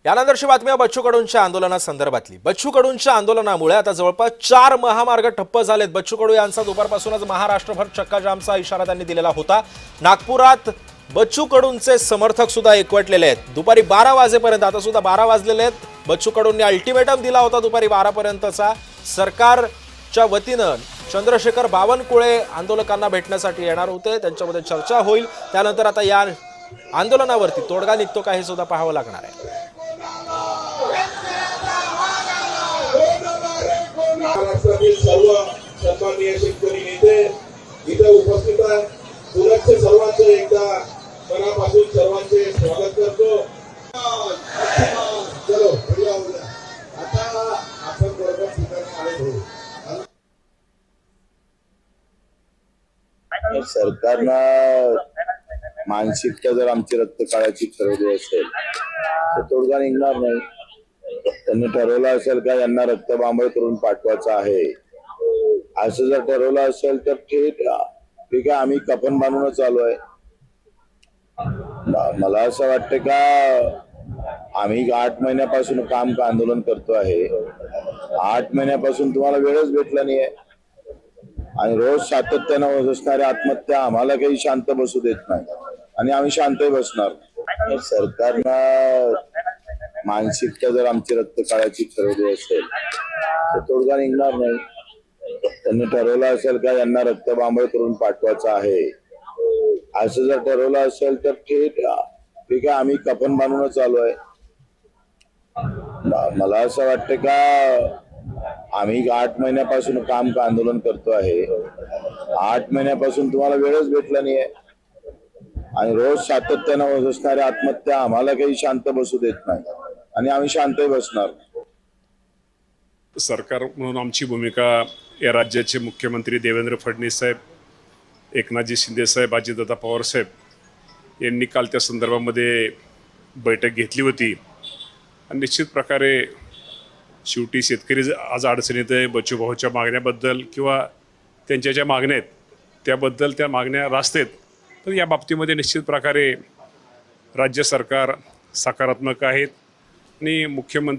यानंतरची बातमी आहे बच्चू कडूंच्या आंदोलनासंदर्भातली। बच्चू कडूंच्या आंदोलनामुळे आता जवळपास 4 महामार्ग ठप्प झालेत। बच्चू कडू यांचा दुपारपासूनच महाराष्ट्रभर चक्काजामचा इशारा त्यांनी दिलेला होता। नागपुरात बच्चू कडूंचे समर्थक सुद्धा एकवटलेले आहेत। दुपारी 12 वाजेपर्यंत, आता सुद्धा 12 वाजलेले आहेत, बच्चू कडूंनी अल्टिमेटम दिला होता दुपारी 12 पर्यंतचा। सरकारच्या वतीनं चंद्रशेखर बावनकुळे आंदोलकांना भेटण्यासाठी येणार होते, त्यांच्यामध्ये चर्चा होईल। त्यानंतर आता या आंदोलनावरती तोडगा निघतो का हे सुद्धा पाहावं लागणार आहे। महाराष्ट्रातील सर्व सन्माननीय शेतकरी नेते इथे उपस्थित आहेत। तुरंत सर्वांचे एकदा मनापासून सर्वांचे स्वागत करतो। चलो पुढे जाऊया। आता आपण बरोबर ठिकाणी आलो आहोत। सरकारनं मानसिकता जर आमची रक्त काढायची ठरवली असेल तर तोडगा निघणार नाही। त्यांनी ठरवलं असेल का यांना रक्तबांबळ करून पाठवायचं आहे, असं जर ठरवलं असेल तर ठीक आहे, आम्ही कफन बांधूनच चालू आहे। मला असं वाटतं का आम्ही 8 महिन्यापासून आंदोलन करतो आहे। 8 महिन्यापासून तुम्हाला वेळच भेटला नाहीये आणि रोज सातत्यानं होत असणाऱ्या आत्महत्या आम्हाला काही शांत बसू देत नाही आणि आम्ही शांत बसणार। सरकारनं मानसिकता जर आमची रक्त काढायची ठरवली असेल तर तोडगा निघणार नाही। त्यांनी ठरवलं असेल का यांना रक्तबांबळ करून पाठवायचं आहे, असं जर ठरवलं असेल तर ठीक आहे, आम्ही कफन बांधूनच चालू आहे। मला असं वाटतं का आम्ही 8 महिन्यापासून आंदोलन करतो आहे। 8 महिन्यापासून तुम्हाला वेळच भेटला नाहीये आणि रोज सातत्यानं होत असणाऱ्या आत्महत्या आम्हाला काही शांत बसू देत नाही आणि आम्ही शांत बसणार। सरकार म्हणून आमची भूमिका या राज्याचे मुख्यमंत्री देवेंद्र फडणवीस साहेब, एकनाथजी शिंदे साहेब, अजितदादा पवार साहेब यांनी काल त्या संदर्भामध्ये बैठक घेतली होती आणि निश्चित प्रकारे शेवटी शेतकरी आज अडचणीत आहे। बच्चूभाऊच्या मागण्याबद्दल किंवा त्यांच्या ज्या मागण्या आहेत त्याबद्दल त्या मागण्या रास्त आहेत, तर या बाबतीमध्ये निश्चित प्रकारे राज्य सरकार सकारात्मक आहेत आणि मुख्यमंत्री